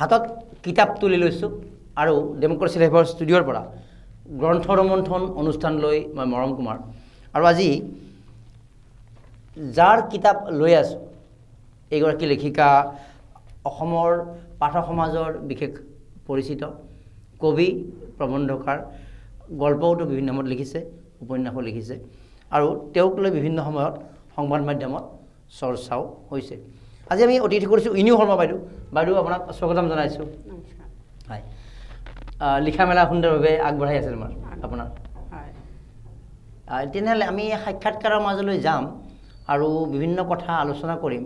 হাতত কিতাপ তুলি লৈছোঁ আৰু ডেমক্ৰেচি লাইভৰ ষ্টুডিঅ'ৰ পৰা গ্ৰন্থ ৰমন্থন অনুষ্ঠানলৈ মই মৰম কুমাৰ আৰু আজি যাৰ কিতাপ লৈ আছোঁ এইগৰাকী লেখিকা অসমৰ পাঠক সমাজৰ বিশেষ পৰিচিত কবি প্ৰবন্ধকাৰ গল্পওতো বিভিন্ন সময়ত লিখিছে উপন্যাসো লিখিছে আৰু তেওঁক লৈ বিভিন্ন সময়ত সংবাদ মাধ্যমত চৰ্চাও হৈছে আজি আমি অতিথি কৰিছোঁ ইনিও শৰ্মা বাইদেউ আপোনাক স্বাগতম জনাইছোঁ নমস্কাৰ হয় লিখা মেলা সুন্দৰভাৱে আগবঢ়াই আছে তোমাৰ আপোনাৰ হয় তেনেহ'লে আমি সাক্ষাৎকাৰৰ মাজলৈ যাম আৰু বিভিন্ন কথা আলোচনা কৰিম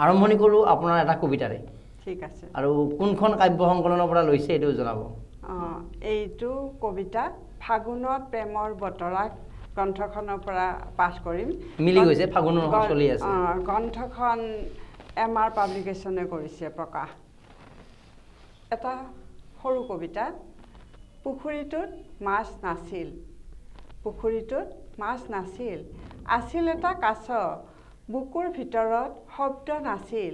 আৰম্ভণি কৰোঁ আপোনাৰ এটা কবিতাৰে ঠিক আছে আৰু কোনখন কাব্য সংকলনৰ পৰা লৈছে এইটো জনাব এইটো কবিতা ফাগুনত প্ৰেমৰ বতৰা গ্ৰন্থখনৰ পৰা পাঠ কৰিম মিলি গৈছে ফাগুনৰ চলি আছে গ্ৰন্থখন MR পাব্লিকেশ্যনে কৰিছে প্ৰকাশ এটা সৰু কবিতা পুখুৰীটোত মাছ নাছিল পুখুৰীটোত মাছ নাছিল আছিল এটা কাছ বুকুৰ ভিতৰত শব্দ নাছিল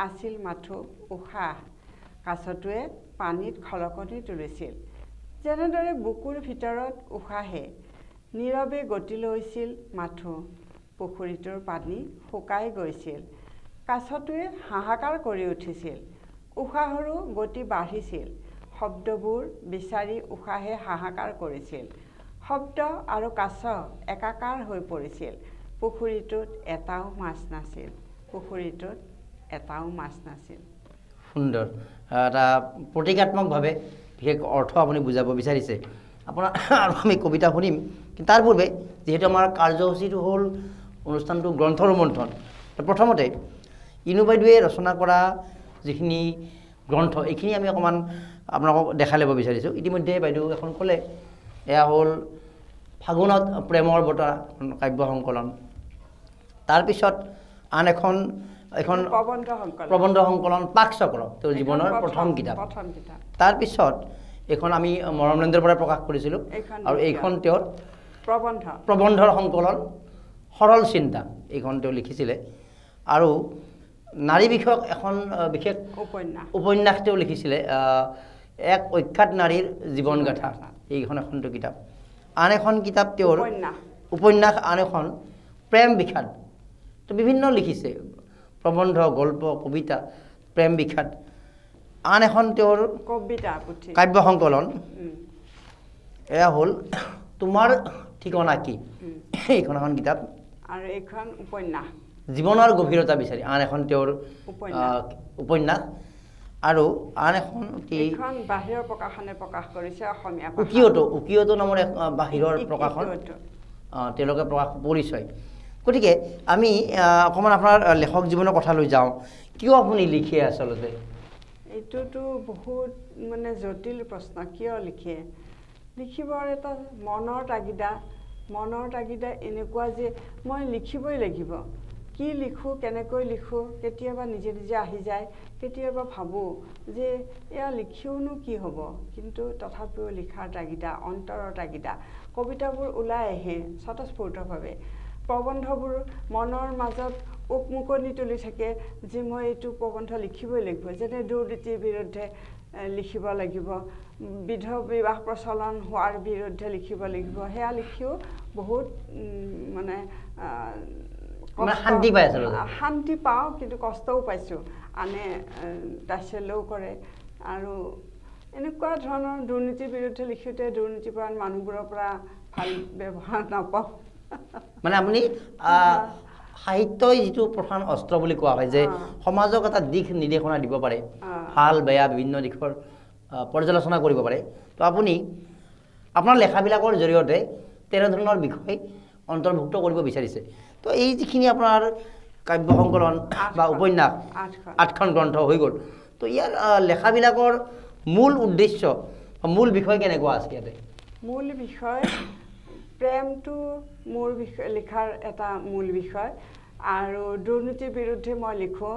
আছিল মাথো উশাহ কাছটোৱে পানীত খলকনি তুলিছিল যেনেদৰে বুকুৰ ভিতৰত উশাহে নীৰৱে গতি লৈছিল মাথো পুখুৰীটোৰ পানী শুকাই গৈছিল কাছটোৱে হাহাকাৰ কৰি উঠিছিল উশাহৰো গতি বাঢ়িছিল শব্দবোৰ বিচাৰি উশাহে হাহাকাৰ কৰিছিল শব্দ আৰু কাছ একাকাৰ হৈ পৰিছিল পুখুৰীটোত এটাও মাছ নাছিল পুখুৰীটোত এটাও মাছ নাছিল সুন্দৰ এটা প্ৰতীকাত্মকভাৱে বিশেষ অৰ্থ আপুনি বুজাব বিচাৰিছে আপোনাৰ আৰু আমি কবিতা শুনিম কিন্তু তাৰ পূৰ্বে যিহেতু আমাৰ কাৰ্যসূচীটো হ'ল অনুষ্ঠানটো গ্ৰন্থ ৰোমন্থন প্ৰথমতে ইনু বাইদেৱে ৰচনা কৰা যিখিনি গ্ৰন্থ এইখিনি আমি অকণমান আপোনালোকক দেখাই ল'ব বিচাৰিছোঁ ইতিমধ্যে বাইদেউ এখন ক'লে এয়া হ'ল ফাগুনত প্ৰেমৰ বতৰা কাব্য সংকলন তাৰপিছত আন এখন প্ৰবন্ধ সংকলন পাকচক্ৰ তেওঁৰ জীৱনৰ প্ৰথম কিতাপ তাৰপিছত এইখন আমি মৰমলেণ্ডৰ পৰা প্ৰকাশ কৰিছিলোঁ আৰু এইখন তেওঁৰ প্ৰবন্ধৰ সংকলন সৰল চিন্তা এইখন তেওঁ লিখিছিলে আৰু নাৰী বিষয়ক এখন বিশেষ উপন্যাস তেওঁ লিখিছিলে এক অখ্যাত নাৰীৰ জীৱনগাথা এইখন এখনটো কিতাপ আন এখন কিতাপ তেওঁৰ উপন্যাস আন এখন প্ৰেম বিষাদ তো বিভিন্ন লিখিছে প্ৰবন্ধ গল্প কবিতা প্ৰেম বিষাদ আন এখন তেওঁৰ কবিতা কাব্য সংকলন এয়া হ'ল তোমাৰ ঠিকনা কি এইখন এখন কিতাপ আৰু এইখন উপন্যাস জীৱনৰ গভীৰতা বিচাৰি আন এখন তেওঁৰ উপন্যাস আৰু আন এখন কি বাহিৰৰ প্ৰকাশনে প্ৰকাশ কৰিছে অসমীয়া উকিয়তো নামৰ এক বাহিৰৰ প্ৰকাশন তেওঁলোকে প্ৰকাশ পৰিচয় গতিকে আমি অকণমান আপোনাৰ লেখক জীৱনৰ কথা লৈ যাওঁ কিয় আপুনি লিখে আচলতে এইটোতো বহুত মানে জটিল প্ৰশ্ন কিয় লিখে লিখিবৰ এটা মনৰ তাগিদা এনেকুৱা যে মই লিখিবই লাগিব কি লিখোঁ কেনেকৈ লিখোঁ কেতিয়াবা নিজে আহি যায় কেতিয়াবা ভাবোঁ যে এয়া লিখিওনো কি হ'ব কিন্তু তথাপিও লিখাৰ তাগিদা অন্তৰৰ তাগিদা কবিতাবোৰ ওলাই আহে স্বতঃস্ফূৰ্তভাৱে প্ৰবন্ধবোৰ মনৰ মাজত উকমুকনি তুলি থাকে যে মই এইটো প্ৰবন্ধ লিখিবই লাগিব যেনে দুৰ্নীতিৰ বিৰুদ্ধে লিখিব লাগিব বিবাহ প্ৰচলন হোৱাৰ বিৰুদ্ধে লিখিব লাগিব সেয়া লিখিও বহুত মানে শান্তি পাওঁ কিন্তু কষ্টও পাইছোঁ আনে তাচ্ছিল্যও কৰে আৰু এনেকুৱা ধৰণৰ দুৰ্নীতিৰ বিৰুদ্ধে লিখোঁতে দুৰ্নীতিপৰায়ণ মানুহবোৰৰ পৰা ভাল ব্যৱহাৰ নাপাওঁ মানে আপুনি সাহিত্যই যিটো প্ৰধান অস্ত্ৰ বুলি কোৱা হয় যে সমাজক এটা দিশ নিৰ্দেশনা দিব পাৰে ভাল বেয়া বিভিন্ন দিশৰ পৰ্যালোচনা কৰিব পাৰে তো আপুনি আপোনাৰ লেখাবিলাকৰ জৰিয়তে তেনেধৰণৰ বিষয় অন্তৰ্ভুক্ত কৰিব বিচাৰিছে তো এই যিখিনি আপোনাৰ কাব্য সংকলন বা উপন্যাস 8খন গ্ৰন্থ হৈ গ'ল তো ইয়াৰ লেখাবিলাকৰ মূল উদ্দেশ্য মূল বিষয় কেনেকুৱা আছে ইয়াতে মূল বিষয় প্ৰেমটো মোৰ লিখাৰ এটা মূল বিষয় আৰু দুৰ্নীতিৰ বিৰুদ্ধে মই লিখোঁ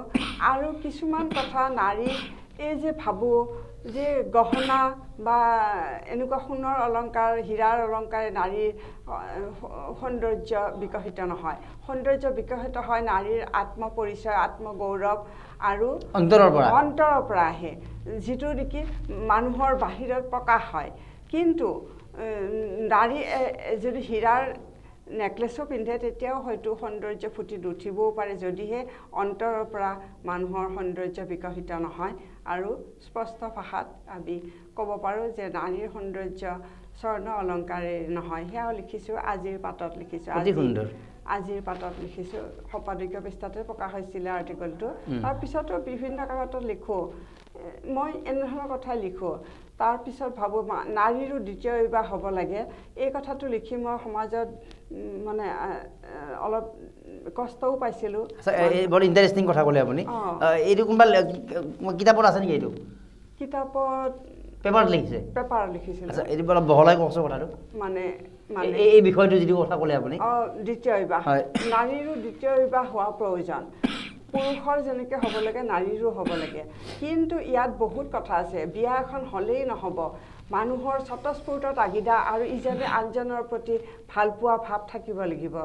আৰু কিছুমান কথা নাৰীক এই যে ভাবোঁ যে গহনা বা এনেকুৱা সোণৰ অলংকাৰ হীৰাৰ অলংকাৰে নাৰীৰ সৌন্দৰ্য বিকশিত নহয় সৌন্দৰ্য বিকশিত হয় নাৰীৰ আত্মপৰিচয় আত্মগৌৰৱ আৰু অন্তৰৰ পৰা আহে যিটো নেকি মানুহৰ বাহিৰত প্ৰকাশ হয় কিন্তু নাৰী যদি হীৰাৰ নেকলেছো পিন্ধে তেতিয়াও হয়তো সৌন্দৰ্য ফুটি নুঠিবও পাৰে যদিহে অন্তৰৰ পৰা মানুহৰ সৌন্দৰ্য বিকশিত নহয় আৰু স্পষ্ট ভাষাত আমি ক'ব পাৰোঁ যে নাৰীৰ সৌন্দৰ্য স্বৰ্ণ অলংকাৰে নহয় সেয়াও লিখিছোঁ আজিৰ পাতত লিখিছোঁ আজিৰ পাতত লিখিছোঁ সম্পাদকীয় পৃষ্ঠাতে প্ৰকাশ হৈছিলে আৰ্টিকলটো তাৰপিছতো বিভিন্ন কাকতত লিখোঁ মই এনেধৰণৰ কথা লিখোঁ তাৰপিছত ভাবোঁ নাৰীৰো দ্বিতীয় বিবাহ হ'ব লাগে এই কথাটো লিখি মই সমাজত মানে অলপ কষ্টও পাইছিলোঁ বৰ ইণ্টাৰেষ্টিং কথা ক'লে আপুনি এইটো কোনোবা কিতাপত আছে নেকি এইটো কিতাপত পেপাৰত লিখিছিলোঁ আচ্ছা এইটো অলপ বহলাই কওকচোন কথাটো মানে এই বিষয়টো যিটো কথা ক'লে আপুনি দ্বিতীয় বিবাহ নাৰীৰো দ্বিতীয় বিবাহ হোৱা প্ৰয়োজন পুৰুষৰ যেনেকৈ হ'ব লাগে নাৰীৰো হ'ব লাগে কিন্তু ইয়াত বহুত কথা আছে বিয়া এখন হ'লেই নহ'ব মানুহৰ স্বতঃস্ফূৰ্ত তাগিদা আৰু ইজনে আনজনৰ প্ৰতি ভালপোৱা ভাৱ থাকিব লাগিব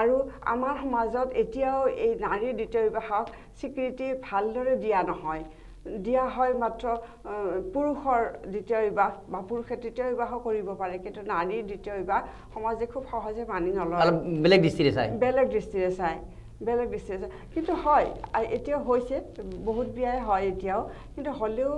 আৰু আমাৰ সমাজত এতিয়াও এই নাৰীৰ দ্বিতীয় বিবাহক স্বীকৃতি ভালদৰে দিয়া নহয় দিয়া হয় মাত্ৰ পুৰুষৰ দ্বিতীয় বিবাহ বা পুৰুষে তৃতীয় বিবাহো কৰিব পাৰে কিন্তু নাৰীৰ দ্বিতীয় বিবাহ সমাজে খুব সহজে মানি নলয় বেলেগ দৃষ্টিৰে চায় কিন্তু হয় এতিয়াও হৈছে বহুত বিয়াই হয় এতিয়াও কিন্তু হ'লেও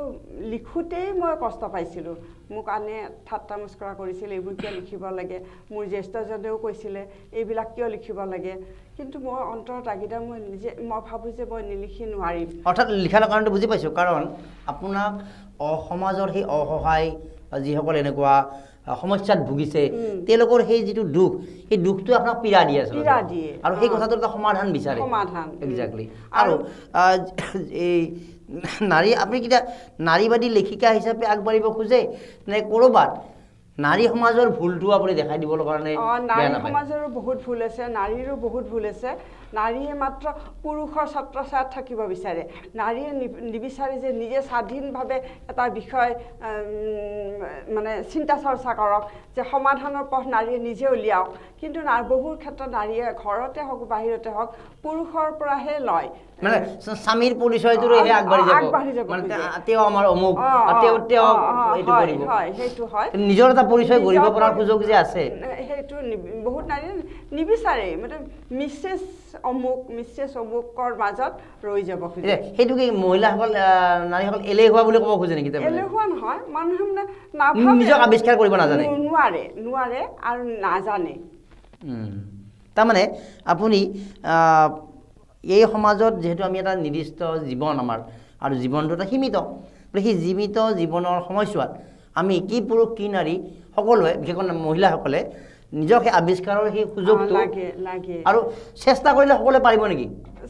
লিখোঁতেই মই কষ্ট পাইছিলোঁ মোক আনে ঠাট্টা মস্কৰা কৰিছিল এইবোৰ কিয় লিখিব লাগে মোৰ জ্যেষ্ঠজনেও কৈছিলে এইবিলাক কিয় লিখিব লাগে কিন্তু মই অন্তৰৰ তাগিদা মই ভাবোঁ যে মই নিলিখি নোৱাৰিম অৰ্থাৎ লিখাৰ কাৰণটো বুজি পাইছোঁ কাৰণ আপোনাক সমাজৰ সেই অসহায় যিসকল এনেকুৱা সমস্যাত ভুগিছে তেওঁলোকৰ সেই যিটো দুখ সেই দুখটো আপোনাক পীড়া দিয়ে আৰু সেই কথাটোৰ এটা সমাধান বিচাৰে একজেক্টলি আৰু এই নাৰী আপুনি কিটা নাৰীবাদী লেখিকা হিচাপে আগবাঢ়িব খোজে নে ক'ৰবাত নাৰী সমাজৰ ভুলটো আপুনি দেখাই দিবৰ কাৰণে নাৰী সমাজৰো বহুত ভুল আছে নাৰীৰো বহুত ভুল আছে নাৰীয়ে মাত্ৰ পুৰুষৰ ছত্ৰছায়াত থাকিব বিচাৰে নাৰীয়ে নিবিচাৰে যে নিজে স্বাধীনভাৱে এটা বিষয় মানে চিন্তা চৰ্চা কৰক যে সমাধানৰ পথ নাৰীয়ে নিজে উলিয়াওক কিন্তু বহু ক্ষেত্ৰত নাৰীয়ে ঘৰতে হওক বাহিৰতে হওক পুৰুষৰ পৰাহে লয় মানে স্বামীৰ পৰিচয়টোৰেহে আগবাঢ়ি যাব মানে তেওঁ আমাৰ অমুক তেওঁ এইটো কৰিব সেইটো হয় নিজৰ এটা পৰিচয় গঢ়িব পৰাৰ সুযোগ যে আছে সেইটো বহুত নাৰীয়ে নিবিচাৰে মানে মিছেছ অমুকৰ মাজত ৰৈ যাব খোজে সেইটো কি মহিলাসকল নাৰীসকল এলেহুৱা বুলি ক'ব খোজে নেকি এলেহুৱা নহয় মানুহে মানে নাভাবে নিজক আৱিষ্কাৰ কৰিব নাজানে নোৱাৰে আৰু নাজানে তাৰমানে আপুনি এই সমাজত যিহেতু আমি এটা নিৰ্দিষ্ট জীৱন আমাৰ আৰু জীৱনটো এটা সীমিত সেই সীমিত জীৱনৰ সময়ছোৱাত আমি কি পুৰুষ কি নাৰী সকলোৱে বিশেষকৈ মহিলাসকলে নিজক সেই আৱিষ্কাৰৰ সেই সুযোগটো লাগে আৰু চেষ্টা কৰিলে সকলোৱে পাৰিব নেকি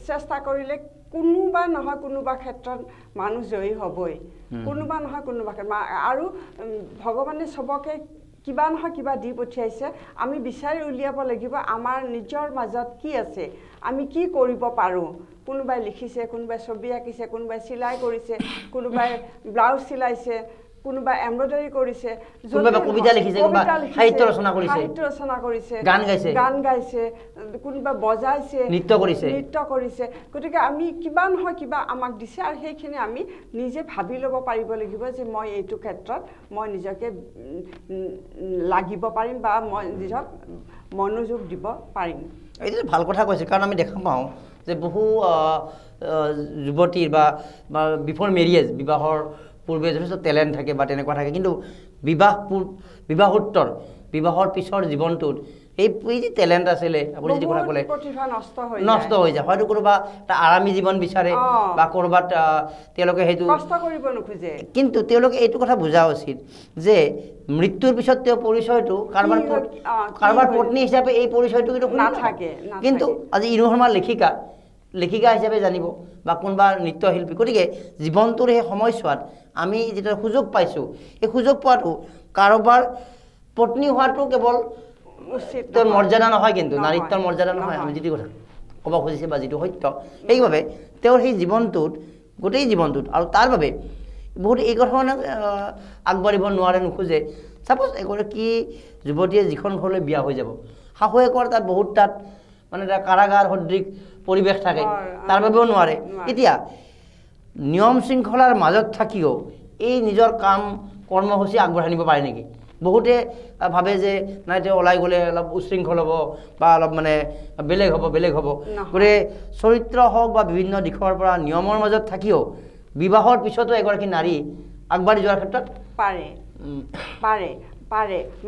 চেষ্টা কৰিলে কোনোবা নহয় কোনোবা ক্ষেত্ৰত মানুহ জয়ী হ'বই কোনোবা নহয় কোনোবা আৰু ভগৱানে চবকে কিবা নহয় কিবা দি পঠিয়াইছে আমি বিচাৰি উলিয়াব লাগিব আমাৰ নিজৰ মাজত কি আছে আমি কি কৰিব পাৰোঁ কোনোবাই লিখিছে কোনোবাই ছবি আঁকিছে কোনোবাই চিলাই কৰিছে কোনোবাই ব্লাউজ চিলাইছে কোনোবাই এমব্ৰইডাৰী কৰিছে কোনোবাই কবিতা লিখিছে কোনোবাই সাহিত্য ৰচনা কৰিছে গান গাইছে কোনোবাই বজাইছে নৃত্য কৰিছে গতিকে আমি কিবা নহয় কিবা আমাক দিছে আৰু সেইখিনি আমি নিজে ভাবি ল'ব পাৰিব লাগিব যে মই এইটো ক্ষেত্ৰত মই নিজকে লাগিব পাৰিম বা মই নিজক মনোযোগ দিব পাৰিম এইটো ভাল কথা কৈছে কাৰণ আমি দেখা পাওঁ যে বহু যুৱতীৰ বা বিফৰ মেৰিয়েজ বিবাহৰ পূৰ্বে যথেষ্ট টেলেণ্ট থাকে বা তেনেকুৱা থাকে কিন্তু বিবাহোত্তৰ বিবাহৰ পিছৰ জীৱনটোত এই যি টেলেণ্ট আছিলে আপুনি যিটো কথা ক'লে নষ্ট হৈ যায় হয়তো কোনোবা এটা আৰামী জীৱন বিচাৰে বা ক'ৰবাত তেওঁলোকে সেইটো কষ্ট কৰিব নোখোজে কিন্তু তেওঁলোকে এইটো কথা বুজা উচিত যে মৃত্যুৰ পিছত তেওঁ পৰিচয়টো কাৰোবাৰ পত্নী হিচাপে এই পৰিচয়টো কিন্তু আজি ইনু শৰ্মাৰ লেখিকা হিচাপে জানিব বা কোনোবা নৃত্যশিল্পী গতিকে জীৱনটোৰ সেই সময়ছোৱাত আমি যেতিয়া সুযোগ পাইছোঁ এই সুযোগ পোৱাটো কাৰোবাৰ পত্নী হোৱাটো কেৱল তেওঁৰ মৰ্যাদা নহয় কিন্তু নাৰীত্বৰ মৰ্যাদা নহয় আমি যিটো কথা ক'ব খুজিছে বা যিটো সত্য সেইবাবে তেওঁৰ সেই জীৱনটোত গোটেই জীৱনটোত আৰু তাৰ বাবে বহুত এই কথা মানে আগবাঢ়িব নোৱাৰে, নোখোজে। চাপ'জ এগৰাকী যুৱতীয়ে যিখন ঘৰলৈ বিয়া হৈ যাব, শাহুৱেকৰ তাত বহুত তাত মানে এটা কাৰাগাৰ সদৃশ পৰিৱেশ থাকে, তাৰ বাবেও নোৱাৰে। এতিয়া নিয়ম শৃংখলাৰ মাজত থাকিও এই নিজৰ কাম কৰ্মসূচী আগবঢ়াই নিব পাৰে নেকি? বহুতে ভাবে যে নাই তেওঁ ওলাই গ'লে অলপ উশৃংখল হ'ব বা অলপ মানে বেলেগ হ'ব। গতিকে চৰিত্ৰ হওক বা বিভিন্ন দিশৰ পৰা নিয়মৰ মাজত থাকিও বিবাহৰ পিছতো এগৰাকী নাৰী আগবাঢ়ি যোৱাৰ ক্ষেত্ৰত পাৰে।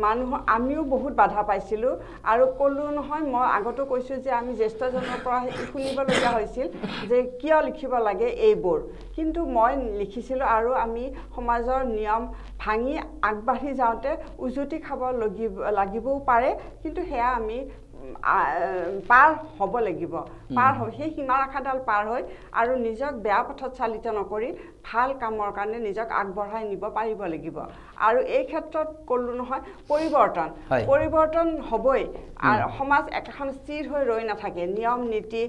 মানুহৰ আমিও বহুত বাধা পাইছিলোঁ, আৰু ক'লোঁ নহয়, মই আগতো কৈছোঁ যে আমি জ্যেষ্ঠজনৰ পৰা শুনিবলগীয়া হৈছিল যে কিয় লিখিব লাগে এইবোৰ, কিন্তু মই লিখিছিলোঁ। আৰু আমি সমাজৰ নিয়ম ভাঙি আগবাঢ়ি যাওঁতে উজুতি খাব লাগিবও পাৰে, কিন্তু সেয়া আমি পাৰ হ'ব লাগিব, সেই সীমাৰেখাডাল পাৰ হৈ আৰু নিজক বেয়া পথত চালিত নকৰি ভাল কামৰ কাৰণে নিজক আগবঢ়াই নিব পাৰিব লাগিব। আৰু এই ক্ষেত্ৰত ক'লোঁ নহয়, পৰিৱৰ্তন হ'বই। আৰু সমাজ একেখন স্থিৰ হৈ ৰৈ নাথাকে, নিয়ম নীতি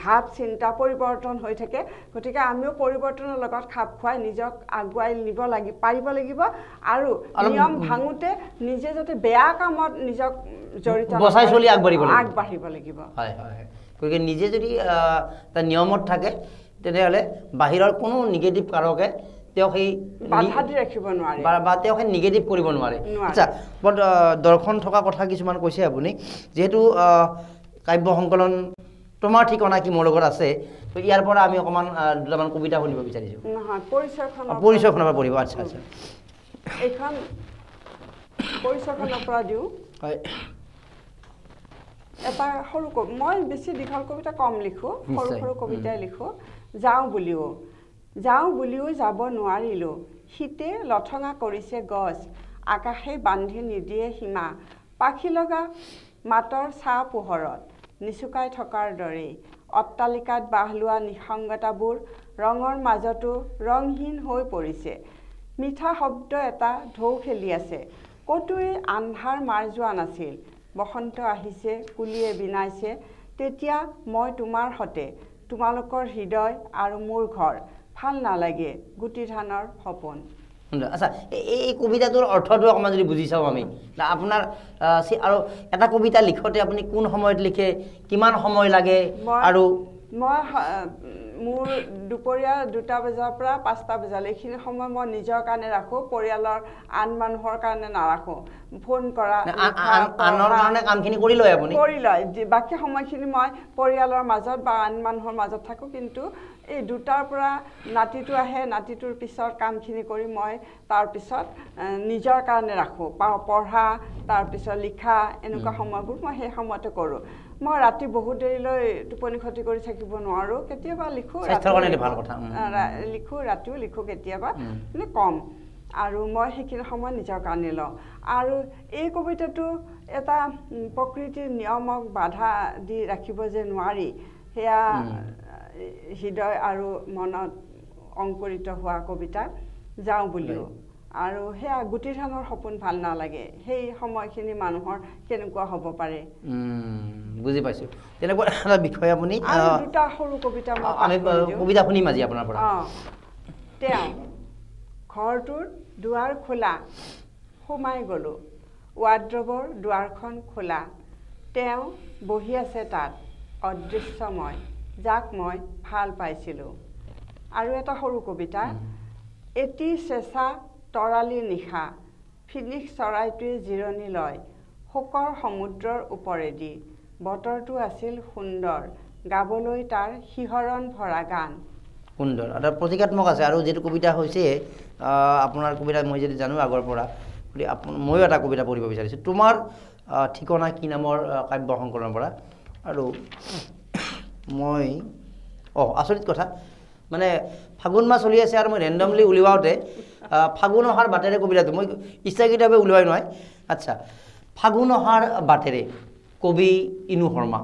ভাৱ চিন্তা পৰিৱৰ্তন হৈ থাকে। গতিকে আমিও পৰিৱৰ্তনৰ লগত খাপ খুৱাই নিজক আগুৱাই নিব পাৰিব লাগিব। আৰু নিয়ম ভাঙোতে নিজে যাতে বেয়া কামত নিজক জড়িত বচাই চলি আগবাঢ়িব লাগিব। গতিকে নিজে যদি তাৰ নিয়মত থাকে, তেনেহ'লে বাহিৰৰ কোনো নিগেটিভ কাৰকে তেওঁ সেই বাধা দি ৰাখিব নোৱাৰে বা তেওঁ সেই নিগেটিভ কৰিব নোৱাৰে। আচ্ছা, বৰ দৰ্শন থকা কথা কিছুমান কৈছে আপুনি। যিহেতু কাব্য সংকলন তোমাৰ ঠিকনা কি মোৰ লগত আছে, তো ইয়াৰ পৰা আমি অকণমান দুটামান কবিতা শুনিব বিচাৰিছোঁ। পৰিচয়খনৰ পৰা পঢ়িব। আচ্ছা। এইখন পৰিচয়খনৰ পৰা দিওঁ। হয়। এটা সৰু মই বেছি দীঘল কবিতা কম লিখোঁ, সৰু কবিতাই লিখোঁ। যাওঁ বুলিও যাব নোৱাৰিলোঁ, শীতে লঠঙা কৰিছে গছ, আকাশে বান্ধি নিদিয়ে সীমা, পাখি লগা মাতৰ ছাঁ পোহৰত নিচুকাই থকাৰ দৰেই, অট্টালিকাত বাহ লোৱা নিসংগতাবোৰ ৰঙৰ মাজতো ৰংহীন হৈ পৰিছে, মিঠা শব্দ এটা ঢৌ খেলি আছে, ক'তোৱে আন্ধাৰ মাৰ যোৱা নাছিল, বসন্ত আহিছে কুলিয়ে বিনাইছে, তেতিয়া মই তোমাৰ সতে, তোমালোকৰ হৃদয় আৰু মোৰ ঘৰ, ভাল নালাগে গুটি ধানৰ সপোন। আচ্ছা, এই কবিতাটোৰ অৰ্থটো অকণমান যদি বুজি চাওঁ আমি, আপোনাৰ আৰু এটা কবিতা লিখোঁতে আপুনি কোন সময়ত লিখে, কিমান সময় লাগে? আৰু মই মোৰ দুপৰীয়া 2টা বজাৰ পৰা 5টা বজালৈ এইখিনি সময় মই নিজৰ কাৰণে ৰাখোঁ, পৰিয়ালৰ আন মানুহৰ কাৰণে নাৰাখোঁ। ফোন কৰা আনৰ কাৰণে কামখিনি কৰি লয় আপুনি? কৰি লয়। বাকী সময়খিনি মই পৰিয়ালৰ মাজত বা আন মানুহৰ মাজত থাকোঁ, কিন্তু এই 2টাৰ পৰা নাতিটো আহে, নাতিটোৰ পিছত কামখিনি কৰি মই তাৰপিছত নিজৰ কাৰণে ৰাখোঁ, পঢ়া, তাৰপিছত লিখা, এনেকুৱা সময়বোৰ মই সেই সময়তে কৰোঁ। মই ৰাতি বহুত দেৰিলৈ টোপনি ক্ষতি কৰি থাকিব নোৱাৰোঁ, কেতিয়াবা লিখোঁ, ৰাতিও লিখোঁ কেতিয়াবা, কিন্তু কম। আৰু মই সেইখিনি সময় নিজৰ কাৰণে লওঁ। আৰু এই কবিতাটো এটা প্ৰকৃতিৰ নিয়মক বাধা দি ৰাখিব যে নোৱাৰি, সেয়া হৃদয় আৰু মনত অংকুৰিত হোৱা কবিতা। যাওঁ বুলিও, আৰু সেয়া গুটি ধানৰ সপোন ভাল নালাগে, সেই সময়খিনি মানুহৰ কেনেকুৱা হ'ব পাৰে। বুজি পাইছোঁ। তেনেকুৱা এটা বিষয় আপুনি 2টা সৰু কবিতা আমি কবিতা শুনিম আজি আপোনাৰ পৰা। তেওঁ ঘৰটোৰ দুৱাৰ খোলা, সোমাই গ'লোঁ, ৱাৰ্ড্ৰবৰ দুৱাৰখন খোলা, তেওঁ বহি আছে তাত অদৃশ্যময়, যাক মই ভাল পাইছিলোঁ। আৰু এটা সৰু কবিতা। এটি চেঁচা তৰালি নিশা, ফিনিক্স চৰাইটোৱে জিৰণি লয়, শোকৰ সমুদ্ৰৰ ওপৰেদি, বতৰটো আছিল সুন্দৰ, গাবলৈ তাৰ শিহৰণ ভৰা গান। সুন্দৰ, এটা প্ৰতীকাত্মক আছে। আৰু যিটো কবিতা হৈছে আপোনাৰ কবিতা মই যদি জানো আগৰ পৰা, গতিকে ময়ো এটা কবিতা পঢ়িব বিচাৰিছোঁ, তোমাৰ ঠিকনা কি নামৰ কাব্য সংকলনৰ পৰা। আৰু মই আচৰিত কথা, মানে ফাগুন মাহ চলি আছে আৰু মই ৰেণ্ডমলি উলিয়াওঁতে ফাগুন অহাৰ বাটেৰে কবিতাটো মই ইচ্ছাকৃতভাৱে উলিওৱাই নহয়। আচ্ছা, ফাগুন অহাৰ বাটেৰে, কবি ইনু শৰ্মা।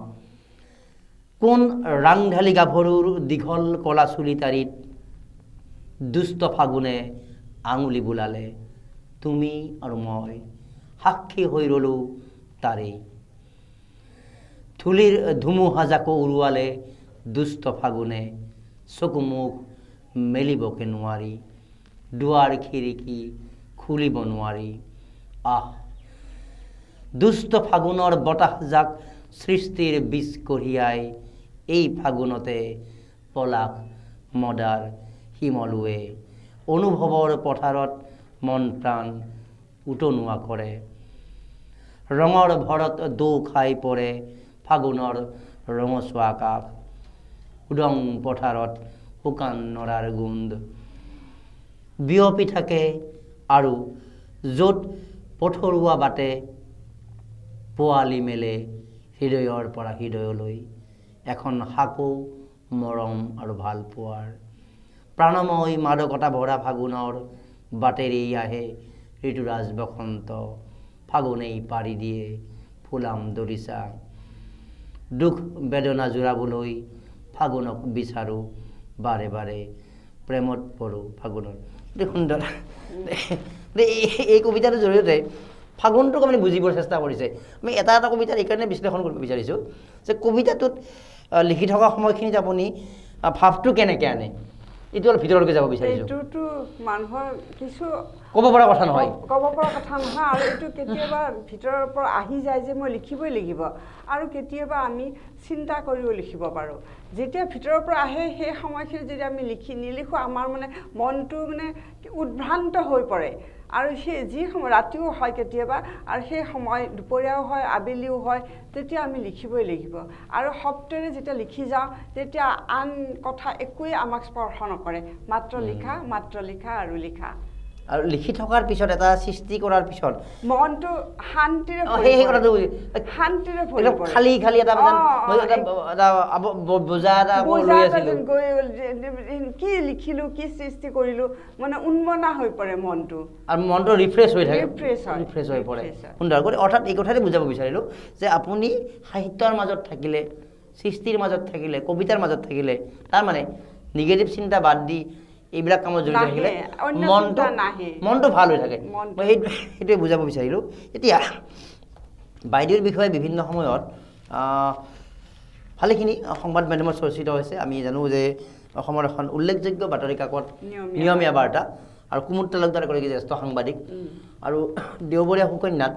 কোন ৰাংঢালী গাভৰুৰ দীঘল কলা চুলি তাৰিত, দুষ্ট ফাগুনে আঙুলি বোলালে, তুমি আৰু মই সাক্ষী হৈ ৰলোঁ তাৰেই, ধূলিৰ ধুমুহা জাকো উৰুৱালে দুষ্ট ফাগুনে, চকু মুখ মেলিবকে নোৱাৰি দুৱাৰ খিৰিকী খুলিব নোৱাৰি আহ দুষ্ট ফাগুনৰ বতাহজাক সৃষ্টিৰ বীজ কঢ়িয়াই এই ফাগুনতে পলাশ মদাৰ হিমলুৱে অনুভৱৰ পথাৰত মন প্ৰাণ উতনুৱা কৰে ৰঙৰ ভৰত দৌ খাই পৰে ফাগুনৰ ৰঙচুৱা আকাশ উদং পথাৰত শুকান নৰাৰ গোন্ধ বিয়পি থাকে আৰু য'ত পথৰুৱা বাটে পোৱালি মেলে হৃদয়ৰ পৰা হৃদয়লৈ এখন সাকৌ মৰম আৰু ভাল পোৱাৰ প্ৰাণময় মাদকতা ভৰা ফাগুনৰ বাটেৰে আহে ঋতুৰাজ বসন্ত ফাগুনেই পাৰি দিয়ে ফুলাম দৰিচা দুখ বেদনা জোৰাবলৈ ফাগুনক বিচাৰোঁ বাৰে বাৰে প্ৰেমত পৰোঁ ফাগুনৰ অতি সুন্দৰ এই কবিতাটোৰ জৰিয়তে ফাগুনটোক আমি বুজিবৰ চেষ্টা কৰিছে আমি এটা এটা কবিতাৰ এইকাৰণে বিশ্লেষণ কৰিব বিচাৰিছোঁ যে কবিতাটোত লিখি থকা সময়খিনিত আপুনি ভাৱটো কেনেকৈ আনে এইটো অলপ ভিতৰলৈকে যাব বিচাৰিছোঁ এইটোতো মানুহৰ কিছু ক'ব পৰা কথা নহয় আৰু এইটো কেতিয়াবা ভিতৰৰ পৰা আহি যায় যে মই লিখিবই লাগিব আৰু কেতিয়াবা আমি চিন্তা কৰিও লিখিব পাৰোঁ যেতিয়া ভিতৰৰ পৰা আহে সেই সময়খিনি যদি আমি নিলিখোঁ আমাৰ মানে মনটো মানে উদ্ভ্ৰান্ত হৈ পৰে আৰু সেই যি সময় ৰাতিও হয় কেতিয়াবা আৰু সেই সময় দুপৰীয়াও হয় আবেলিও হয় তেতিয়া আমি লিখিবই লাগিব আৰু শব্দৰে যেতিয়া লিখি যাওঁ তেতিয়া আন কথা একোৱেই আমাক স্পৰ্শ নকৰে মাত্ৰ লিখা আৰু লিখা আৰু লিখি থকাৰ পিছত এটা সৃষ্টি কৰাৰ পিছত মনটো শান্তিৰে খালি খালি এটা বোজা এটা লৈ আছিলোঁ কি লিখিলোঁ কি সৃষ্টি কৰিলোঁ মানে উন্মনা হৈ পৰে মনটো আৰু মনটো ৰিফ্ৰেছ হৈ থাকে ৰিফ্ৰেছ হৈ পৰে সুন্দৰ কৰি অৰ্থাৎ এই কথাতে বুজাব বিচাৰিলোঁ যে আপুনি সাহিত্যৰ মাজত থাকিলে সৃষ্টিৰ মাজত থাকিলে কবিতাৰ মাজত থাকিলে তাৰমানে নিগেটিভ চিন্তা বাদ দি এইবিলাক কামত জড়িত থাকিলে মনটো ভাল হৈ থাকে মই সেইটোৱে বুজাব বিচাৰিলোঁ এতিয়া বাইদেউৰ বিষয়ে বিভিন্ন সময়ত ভালেখিনি সংবাদ মাধ্যমত চৰ্চিত হৈছে আমি জানো যে অসমৰ এখন উল্লেখযোগ্য বাতৰি কাকত নিয়মীয়া বাৰ্তা আৰু কুমুদ তালুকদাৰ এগৰাকী জ্যেষ্ঠ সাংবাদিক আৰু দেওবৰীয়া সুকন্যাত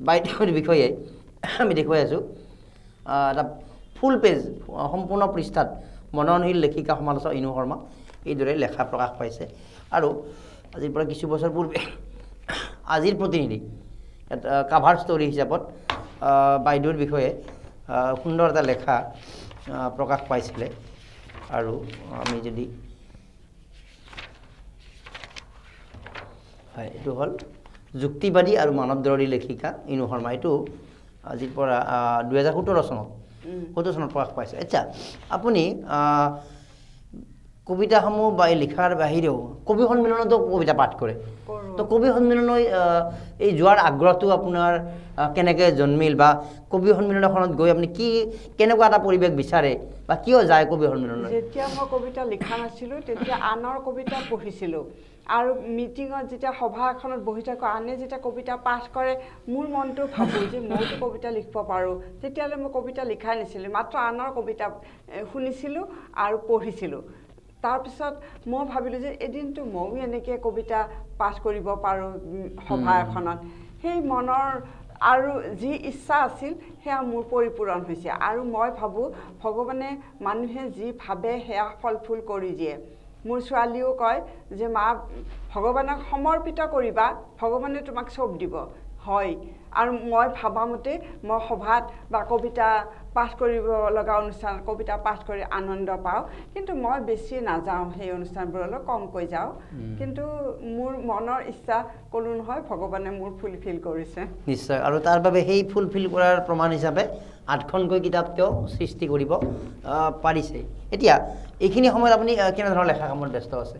বাইদেউৰ বিষয়ে আমি দেখুৱাই আছোঁ এটা ফুল পেজ সম্পূৰ্ণ পৃষ্ঠাত মননশীল লেখিকা সমালোচক ইনু শৰ্মা এইদৰে লেখা প্ৰকাশ পাইছে আৰু আজিৰ পৰা কিছু বছৰ পূৰ্বে আজিৰ প্ৰতিনিধি কাভাৰ ষ্টৰী হিচাপত বাইদেউৰ বিষয়ে সুন্দৰ এটা লেখা প্ৰকাশ পাইছিলে আৰু আমি যদি হয় এইটো হ'ল যুক্তিবাদী আৰু মানৱদৰদী লেখিকা ইনু শৰ্মা এইটো আজিৰ পৰা 2017 চনত প্ৰকাশ পাইছে আচ্ছা আপুনি কবিতাসমূহ বা লিখাৰ বাহিৰেও কবি সন্মিলনতো কবিতা পাঠ কৰে তো কবি সন্মিলনলৈ এই যোৱাৰ আগ্ৰহটো আপোনাৰ কেনেকৈ জন্মিল বা কবি সন্মিলনখনত গৈ আপুনি কেনেকুৱা এটা পৰিৱেশ বিচাৰে বা কিয় যায় কবি সন্মিলনলৈ যেতিয়া মই কবিতা লিখা নাছিলোঁ তেতিয়া আনৰ কবিতা পঢ়িছিলোঁ আৰু মিটিঙত যেতিয়া সভা এখনত বহি থাকোঁ আনে যেতিয়া কবিতা পাঠ কৰে মোৰ মনটো ভাবোঁ যে মইতো কবিতা লিখিব পাৰোঁ তেতিয়ালৈ মই কবিতা লিখাই নাছিলোঁ মাত্ৰ আনৰ কবিতা শুনিছিলোঁ আৰু পঢ়িছিলোঁ তাৰপিছত মই ভাবিলোঁ যে এদিনটো ময়ো এনেকৈ কবিতা পাঠ কৰিব পাৰোঁ সভা এখনত সেই মনৰ আৰু যি ইচ্ছা আছিল সেয়া মোৰ পৰিপূৰণ হৈছে আৰু মই ভাবোঁ ভগৱানে মানুহে যি ভাবে সেয়া ফলফুল কৰি দিয়ে মোৰ ছোৱালীও কয় যে মা ভগৱানক সমৰ্পিত কৰিবা ভগৱানে তোমাক চব দিব হয় আৰু মই ভাবামতে মই সভাত বা কবিতা পাঠ কৰিব লগা অনুষ্ঠান কবিতা পাঠ কৰি আনন্দ পাওঁ কিন্তু মই বেছি নাযাওঁ সেই অনুষ্ঠানবোৰলৈ কমকৈ যাওঁ কিন্তু মোৰ মনৰ ইচ্ছা ক'লো নহয় ভগৱানে মোৰ ফুলফিল কৰিছে নিশ্চয় আৰু তাৰ বাবে সেই ফুলফিল কৰাৰ প্ৰমাণ হিচাপে 8খনকৈ কিতাপ তেওঁ সৃষ্টি কৰিব পাৰিছে এতিয়া এইখিনি সময়ত আপুনি কেনেধৰণৰ লেখা কামত ব্যস্ত আছে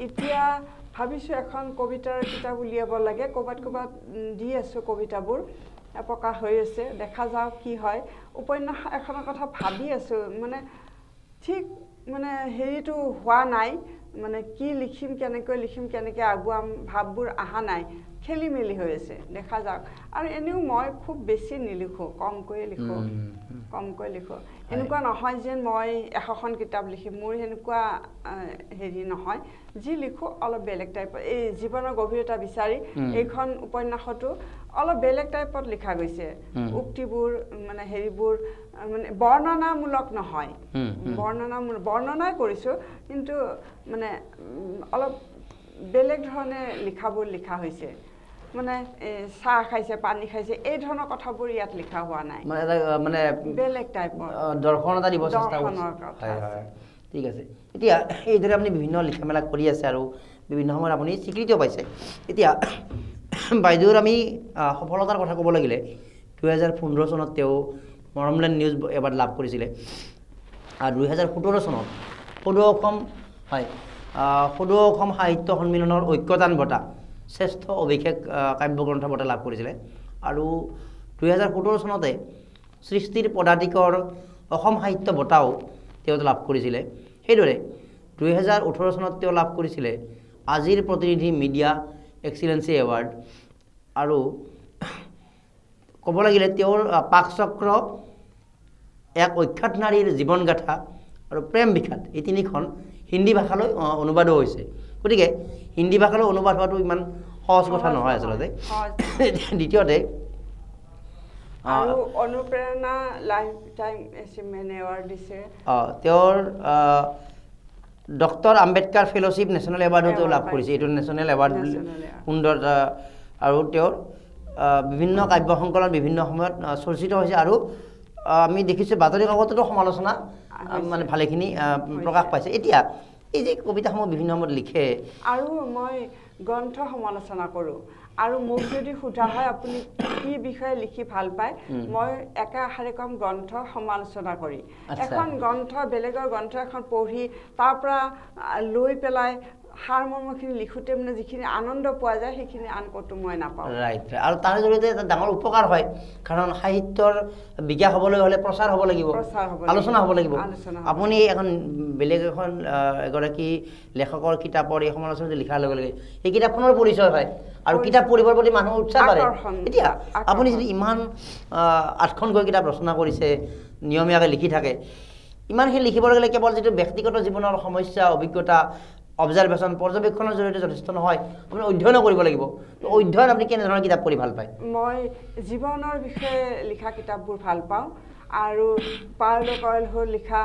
এতিয়া ভাবিছোঁ এখন কবিতাৰ কিতাপ উলিয়াব লাগে ক'ৰবাত দি আছোঁ কবিতাবোৰ প্ৰকাশ হৈ আছে দেখা যাওক কি হয় উপন্যাস এখনৰ কথা ভাবি আছোঁ মানে ঠিক মানে হেৰিটো হোৱা নাই মানে কি লিখিম কেনেকৈ আগুৱাম ভাৱবোৰ অহা নাই খেলি মেলি হৈ আছে দেখা যাওক আৰু এনেও মই খুব বেছি নিলিখোঁ কমকৈ লিখোঁ এনেকুৱা নহয় যেন মই 100খন কিতাপ লিখিম মোৰ সেনেকুৱা হেৰি নহয় যি লিখোঁ অলপ বেলেগ টাইপৰ এই জীৱনৰ গভীৰতা বিচাৰি এইখন উপন্যাসতো অলপ বেলেগ টাইপত লিখা গৈছে উক্তিবোৰ মানে হেৰিবোৰ মানে বৰ্ণনামূলক নহয় বৰ্ণনাই কৰিছোঁ কিন্তু মানে অলপ বেলেগ ধৰণে লিখা হৈছে মানে চাহ খাইছে পানী খাইছে এই ধৰণৰ কথাবোৰ ইয়াত লিখা হোৱা নাই মানে বেলেগ টাইপৰ দৰ্শন এটা দিব চেষ্টা কৰিছে ঠিক আছে এতিয়া এইদৰে আপুনি বিভিন্ন লিখা মেলা কৰি আছে আৰু বিভিন্ন সময়ত আপুনি স্বীকৃতিও পাইছে এতিয়া বাইদেউৰ আমি সফলতাৰ কথা ক'ব লাগিলে 2015 চনত তেওঁ মৰমলেণ্ড নিউজ এৱাৰ্ড লাভ কৰিছিলে আৰু 2017 চনত সদৌ অসম সাহিত্য সন্মিলনৰ ঐক্যতান বঁটা শ্ৰেষ্ঠ অভিষেক কাব্যগ্ৰন্থ বঁটা লাভ কৰিছিলে আৰু 2017 চনতে সৃষ্টিৰ পদাতিকৰ অসম সাহিত্য বঁটাও তেওঁ লাভ কৰিছিলে সেইদৰে 2018 চনত তেওঁ লাভ কৰিছিলে আজিৰ প্ৰতিনিধি মিডিয়া এক্সিলেন্সি এৱাৰ্ড আৰু ক'ব লাগিলে তেওঁৰ পাকচক্ৰ এক অখ্যাত নাৰীৰ জীৱনগাথা আৰু প্ৰেম বিষাদ এই তিনিখন হিন্দী ভাষালৈ অনুবাদো হৈছে গতিকে হিন্দী ভাষালৈ অনুবাদ হোৱাটো ইমান সহজ কথা নহয় আচলতে দ্বিতীয়তে আৰু অনুপ্ৰেৰণা লাইফ টাইম এচিভমেণ্ট এৱাৰ্ড দিছে তেওঁৰ ডক্টৰ আম্বেদকাৰ ফেলোশ্বিপ নেশ্যনেল এৱাৰ্ডো তেওঁ লাভ কৰিছে এইটো নেশ্যনেল এৱাৰ্ড সুন্দৰ আৰু তেওঁৰ বিভিন্ন কাব্য সংকলন বিভিন্ন সময়ত চৰ্চিত হৈছে আৰু আমি দেখিছোঁ বাতৰি কাকততো সমালোচনা মানে ভালেখিনি প্ৰকাশ পাইছে এতিয়া এই যে কবিতাসমূহ বিভিন্ন সময়ত লিখে আৰু মই গ্ৰন্থ সমালোচনা কৰোঁ আৰু মোক যদি সোধা হয় আপুনি কি বিষয়ে লিখি ভাল পায় মই একেষাৰে কম গ্ৰন্থ সমালোচনা কৰি এখন গ্ৰন্থ বেলেগৰ গ্ৰন্থ এখন পঢ়ি তাৰ পৰা লৈ পেলাই সাৰমৰ্মখিনি লিখোঁতে মানে যিখিনি আনন্দ পোৱা যায় সেইখিনি আন ক'তো মই নাপাওঁ ৰাইট আৰু তাৰ জৰিয়তে এটা ডাঙৰ উপকাৰ হয় কাৰণ সাহিত্যৰ বিকাশ হ'বলৈ হ'লে প্ৰচাৰ হ'ব লাগিব আলোচনা হ'ব লাগিব আপুনি এখন বেলেগ এখন এগৰাকী লেখকৰ কিতাপৰ এই সমালোচনা লিখাৰ লগে লগে সেই কিতাপখনৰ পৰিচয় হয় আৰু কিতাপ পঢ়িবৰ প্ৰতি মানুহৰ উৎসাহ বাঢ়ে এতিয়া আপুনি যদি ইমান 8খনকৈ কিতাপ ৰচনা কৰিছে নিয়মীয়াকৈ লিখি থাকে ইমানখিনি লিখিব লাগিলে কেৱল যিটো ব্যক্তিগত জীৱনৰ সমস্যা অভিজ্ঞতা অবজাৰভেশ্যন পৰ্যবেক্ষণৰ জৰিয়তে যথেষ্ট নহয় আপুনি অধ্যয়নো কৰিব লাগিব অধ্যয়ন আপুনি কেনেধৰণৰ কিতাপ পঢ়ি ভাল পায় মই জীৱনৰ বিষয়ে লিখা কিতাপবোৰ ভাল পাওঁ আৰু পাউলো কয়লহৰ লিখা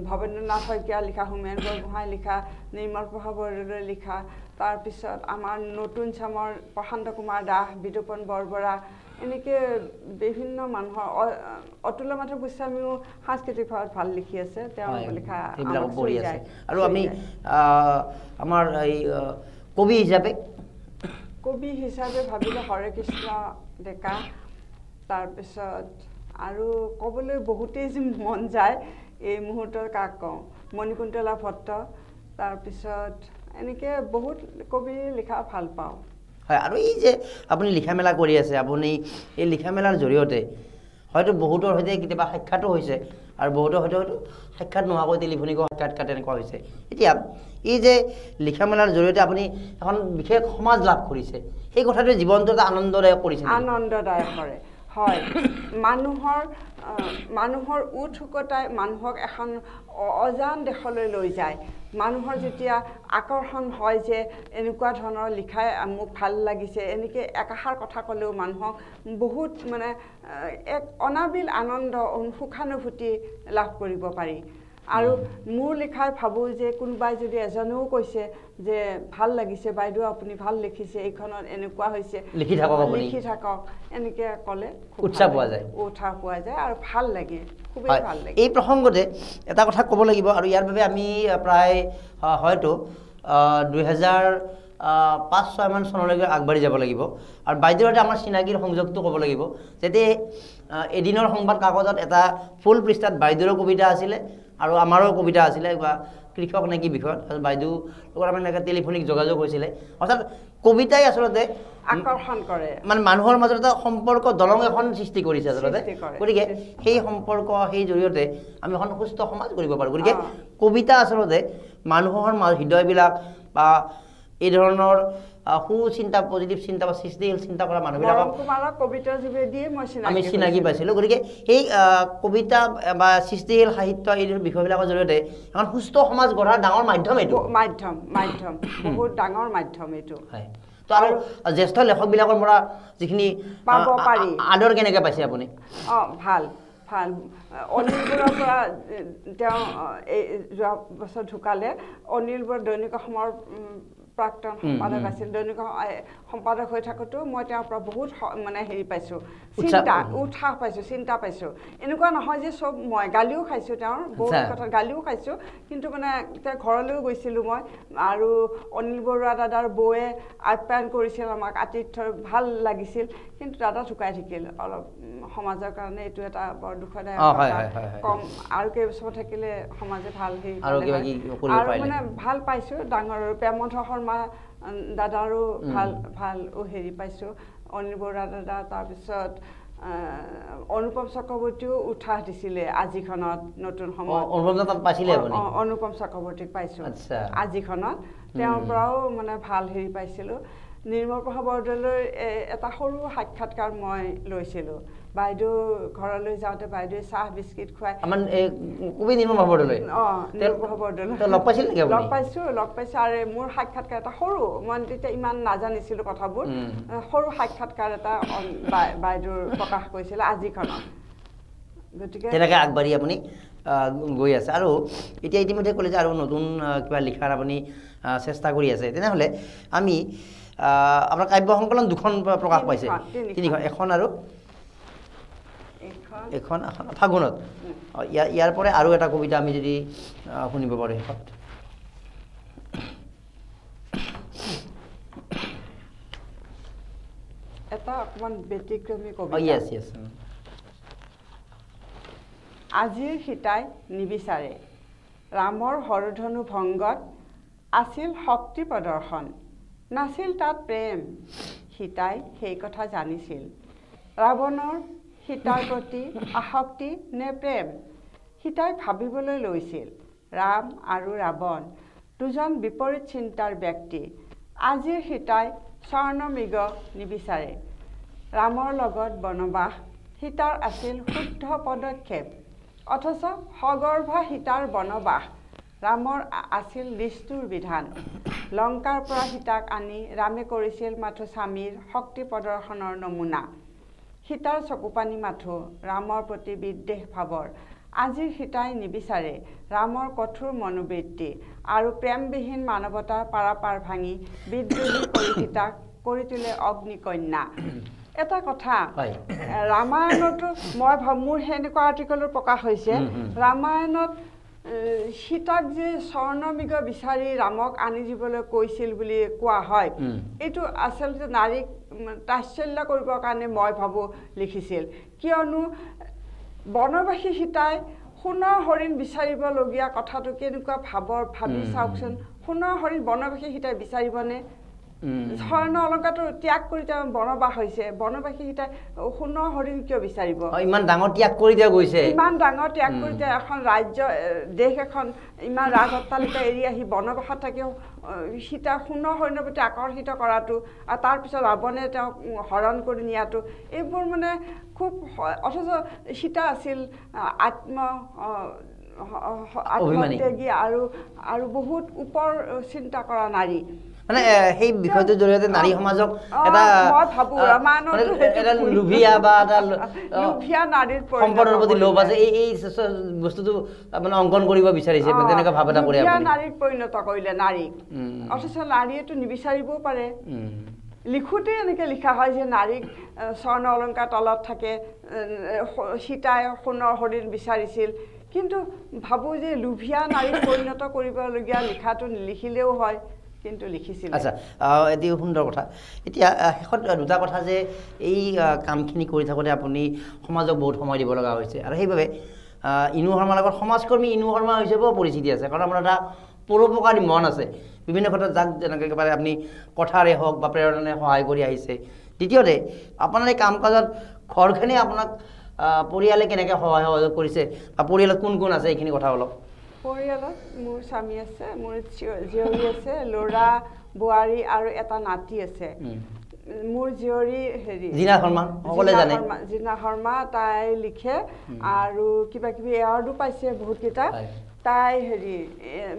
ভৱেন্দ্ৰনাথ শইকীয়া লিখা হোমেন বৰগোহাঁই লিখা নিৰ্মল প্ৰভা বৰদলৈ লিখা তাৰপিছত আমাৰ নতুন চামৰ প্ৰশান্ত কুমাৰ দাস বিদুপন বৰবৰা এনেকৈ বিভিন্ন মানুহৰ অতুল মাধৱ গোস্বামীও সাংস্কৃতিক ভাৱত ভাল লিখি আছে তেওঁ লিখা এইবিলাক পঢ়ি আছে আৰু আমি আমাৰ এই কবি হিচাপে ভাবিলে হৰে কৃষ্ণ ডেকা তাৰপিছত আৰু ক'বলৈ বহুতেই যে মন যায় এই মুহূৰ্তৰ কাক কওঁ মণিকুন্তলা ভট্ট তাৰপিছত এনেকৈ বহুত কবি লিখা ভাল পাওঁ হয় আৰু এই যে আপুনি লিখা মেলা কৰি আছে আপুনি এই লিখা মেলাৰ জৰিয়তে হয়তো বহুতৰ সৈতে কেতিয়াবা সাক্ষাতো হৈছে আৰু বহুতৰ সৈতে হয়তো সাক্ষাৎ নোহোৱাকৈ টেলিফোনিক সাক্ষাৎ তেনেকুৱা হৈছে এতিয়া এই যে লিখা মেলাৰ জৰিয়তে আপুনি এখন বিশেষ সমাজ লাভ কৰিছে সেই কথাটো জীৱনটো এটা আনন্দদায়ক কৰিছে আনন্দদায়ক কৰে হয় মানুহৰ উৎসুকতাই মানুহক এখন অজান দেশলৈ লৈ যায় মানুহৰ যেতিয়া আকৰ্ষণ হয় যে এনেকুৱা ধৰণৰ লিখাই মোক ভাল লাগিছে এনেকৈ একাষাৰ কথা ক'লেও মানুহক বহুত মানে এক অনাবিল আনন্দ সুখানুভূতি লাভ কৰিব পাৰি আৰু মোৰ লিখাই ভাবোঁ যে কোনোবাই যদি এজনেও কৈছে যে ভাল লাগিছে বাইদেউ আপুনি ভাল লিখিছে এইখনত এনেকুৱা হৈছে লিখি থাকক এনেকৈ ক'লে উৎসাহ পোৱা যায় আৰু ভাল লাগে খুবেই ভাল লাগে এই প্ৰসংগতে এটা কথা ক'ব লাগিব আৰু ইয়াৰ বাবে আমি প্ৰায় হয়তো 2005-06 মান চনলৈকে আগবাঢ়ি যাব লাগিব আৰু বাইদেউৰ সৈতে আমাৰ চিনাকিৰ সংযোগটো ক'ব লাগিব যাতে এদিনৰ সংবাদ কাকতত এটা ফুল পৃষ্ঠাত বাইদেউৰ কবিতা আছিলে আৰু আমাৰো কবিতা আছিলে বা কৃষক নেকি বিষয়ত বাইদেউ লগত আমাৰ এনেকৈ টেলিফোনিক যোগাযোগ হৈছিলে অৰ্থাৎ কবিতাই আচলতে আকৰ্ষণ কৰে মানে মানুহৰ মাজত এটা সম্পৰ্ক দলং এখন সৃষ্টি কৰিছে আচলতে গতিকে সেই সম্পৰ্ক সেই জৰিয়তে আমি এখন সুস্থ সমাজ কৰিব পাৰোঁ গতিকে কবিতা আচলতে মানুহৰ হৃদয়বিলাক বা এই ধৰণৰ সুচিন্তা পজিটিভ চিন্তা বা সৃষ্টিশীল চিন্তা কৰা মানুহবিলাকক কবিতাৰ যোগেদিয়ে মই আমি চিনাকি পাইছিলোঁ। গতিকে এই কবিতা বা সৃষ্টিশীল সাহিত্য এই বিষয়বিলাকৰ জৰিয়তে এখন সুস্থ সমাজ গঢ়াৰ ডাঙৰ মাধ্যম এইটো। মাধ্যম বহুত ডাঙৰ মাধ্যম এইটো। হয়। তো আৰু জ্যেষ্ঠ লেখকবিলাকৰ পৰা যিখিনি পাব পাৰি আদৰ কেনেকৈ পাইছে আপুনি? ভাল অনিল বৰুৱাৰ পৰা তেওঁ এই যোৱা বছৰ ঢুকালে। অনিল বৰুৱা দৈনিক অসমৰ প্ৰাক্তন সম্পাদক আছিল। দৈনিক সম্পাদক হৈ থাকোঁতেও মই তেওঁৰ পৰা বহুত মানে হেৰি পাইছোঁ, উৎসাহ পাইছোঁ, চিন্তা পাইছোঁ। এনেকুৱা নহয় যে চব মই গালিও খাইছোঁ, তেওঁৰ বহুত কথা গালিও খাইছোঁ, কিন্তু মানে তেওঁ ঘৰলৈও গৈছিলোঁ মই। আৰু অনিল বৰুৱা দাদাৰ বৌয়ে আপ্যায়ন কৰিছিল আমাক, আতিথ্য ভাল লাগিছিল। কিন্তু দাদা ঢুকাই থাকিল। অলপ সমাজৰ কাৰণে এইটো এটা বৰ দুখদায়ক কথা। কম আৰু কেইবছৰ থাকিলে সমাজে ভাল হেৰি আৰু মানে ভাল পাইছোঁ। ডাঙৰ প্ৰেমধৰ শৰ্মা দাদাৰো ভাল হেৰি পাইছোঁ, অনিল বৰুৱা দাদা। তাৰপিছত অনুপম চক্ৰৱৰ্তীও উৎসাহ দিছিলে আজিখনত, নতুন সময়ত অনুপম চক্ৰৱৰ্তীক পাইছোঁ আজিখনত। তেওঁৰ পৰাও মানে ভাল হেৰি পাইছিলোঁ। নিৰ্মল প্ৰভা বৰদলৈৰ এটা সৰু সাক্ষাৎকাৰ মই লৈছিলোঁ। বাইদেউ ঘৰলৈ যাওঁতে বাইদেৱে চাহ বিস্কিট খুৱাই নিৰ্মল প্ৰভা বৰদলৈ লগ পাইছোঁ। আৰু মোৰ সাক্ষাৎকাৰ এটা সৰু, মই তেতিয়া ইমান নাজানিছিলোঁ কথাবোৰ, সৰু সাক্ষাৎকাৰ এটা বাইদেউৰ প্ৰকাশ কৰিছিলে আজিখনত। গতিকে তেনেকৈ আগবাঢ়ি আপুনি গৈ আছে। আৰু এতিয়া ইতিমধ্যে ক'লে যে আৰু নতুন কিবা লিখাৰ আপুনি চেষ্টা কৰি আছে। তেনেহ'লে আমি আপোনাৰ কাব্য সংকলন 2খন প্ৰকাশ পাইছে, 3খন, এখন আৰু এখন ফাগুনত। ইয়াৰ পৰাই আৰু এটা কবিতা আমি যদি শুনিব পাৰোঁ শেষত। এটা অকণমান ব্যতিক্ৰমী কবিতা। আজিৰ সীতাই নিবিচাৰে, ৰামৰ হৰধনু ভংগত আছিল শক্তি প্ৰদৰ্শন, নাছিল তাত প্ৰেম। সীতাই সেই কথা জানিছিল, ৰাৱণৰ সীতাৰ প্ৰতি আসক্তি নে প্ৰেম। সীতাই ভাবিবলৈ লৈছিল, ৰাম আৰু ৰাৱণ দুজন বিপৰীত চিন্তাৰ ব্যক্তি। আজিৰ সীতাই স্বৰ্ণমৃগ নিবিচাৰে, ৰামৰ লগত বনবাস সীতাৰ আছিল শুদ্ধ পদক্ষেপ। অথচ সগৰ্ভা সীতাৰ বনবাস ৰামৰ আছিল নিষ্ঠুৰ বিধান। লংকাৰ পৰা সীতাক আনি ৰামে কৰিছিল মাথো স্বামীৰ শক্তি প্ৰদৰ্শনৰ নমুনা। সীতাৰ চকুপানী মাথো ৰামৰ প্ৰতি বিদ্বেষ ভাৱৰ। আজিৰ সীতাই নিবিচাৰে, ৰামৰ কঠোৰ মনোবৃত্তি আৰু প্ৰেমবিহীন মানৱতাৰ পাৰাপাৰ ভাঙি বিদ্ৰোহী কৰি সীতাক কৰি তোলে অগ্নিকন্যা। এটা কথা, ৰামায়ণতো মই ভাবোঁ, মোৰ সেনেকুৱা আৰ্টিকলত প্ৰকাশ হৈছে, ৰামায়ণত সীতাক যে স্বৰ্ণমৃগ বিচাৰি ৰামক আনি দিবলৈ কৈছিল বুলি কোৱা হয়, এইটো আচলতে নাৰীক তাচ্ছল্য কৰিবৰ কাৰণে মই ভাবোঁ লিখিছিল। কিয়নো বনবাসী সীতাই সোণৰ হৰিণ বিচাৰিবলগীয়া কথাটো কেনেকুৱা ভাবি চাওকচোন। সোণৰ হৰিণ বনবাসী সীতাই বিচাৰিবনে? স্বৰ্ণ অলংকাৰটো ত্যাগ কৰি তেওঁ বনবাস হৈছে, বনবাসী সীতাই সোণৰ হৰিণ কিয় বিচাৰিব? ইমান ডাঙৰ ত্যাগ কৰি দিয়া গৈছে, ইমান ডাঙৰ ত্যাগ কৰি দিয়া এখন ৰাজ্য, দেশ এখন ইমান ৰাজ অট্টালিকা এৰি আহি বনবাসত থাকিও সীতা সোণৰ হৰিণৰ প্ৰতি আকৰ্ষিত কৰাটো, আৰু তাৰপিছত ৰাৱণে তেওঁক হৰণ কৰি নিয়াটো, এইবোৰ মানে খুব। অথচ সীতা আছিল আত্মত্যাগী আৰু বহুত ওপৰ চিন্তা কৰা নাৰী। মানে সেই বিষয়টোৰ জৰিয়তে নাৰী সমাজক এটা লোভিয়া বা এটা নাৰীৰ সম্পদৰ প্ৰতি লোভ আছে, এই বস্তুটো মানে অংকন কৰিব বিচাৰিছে, তেনেকুৱা ভাৱ এটা কৰে। নাৰীক পৰিণত কৰিলে নাৰীক, অথচ নাৰীয়েতো নিবিচাৰিবও পাৰে। লিখোঁতে এনেকৈ লিখা হয় যে নাৰীক স্বৰ্ণ অলংকাৰ তলত থাকে, সীতাই সোণৰ হৰিণ বিচাৰিছিল। কিন্তু ভাবোঁ যে লোভিয়া নাৰীক পৰিণত কৰিবলগীয়া লিখাটো নিলিখিলেও হয়, কিন্তু লিখিছিল। আচ্ছা, এটি সুন্দৰ কথা। এতিয়া শেষত দুটা কথা, যে এই কামখিনি কৰি থাকোঁতে আপুনি সমাজক বহুত সময় দিব লগা হৈছে, আৰু সেইবাবে ইনু শৰ্মাৰ লগত সমাজকৰ্মী ইনু শৰ্মা হিচাপেও পৰিচিতি আছে, কাৰণ আপোনাৰ এটা পৰোপকাৰী মন আছে বিভিন্ন ক্ষেত্ৰত, যাক যেনেকৈ পাৰে আপুনি কথাৰে হওক বা প্ৰেৰণাৰে সহায় কৰি আহিছে। দ্বিতীয়তে আপোনাৰ এই কাম কাজত ঘৰখনে আপোনাক পৰিয়ালে কেনেকৈ সহায় সহযোগ কৰিছে, বা পৰিয়ালত কোন কোন আছে, এইখিনি কথা অলপ। পৰিয়ালত মোৰ স্বামী আছে, মোৰ জীয়ৰী আছে, ল'ৰা বোৱাৰী আৰু এটা নাতি আছে মোৰ জীয়ৰী হেৰি জিনা শৰ্মা সকলোৱে জানে জিনা শৰ্মা তাই লিখে আৰু কিবা কিবি এৱাৰ্ডো পাইছে বহুত কেইটা তাই হেৰি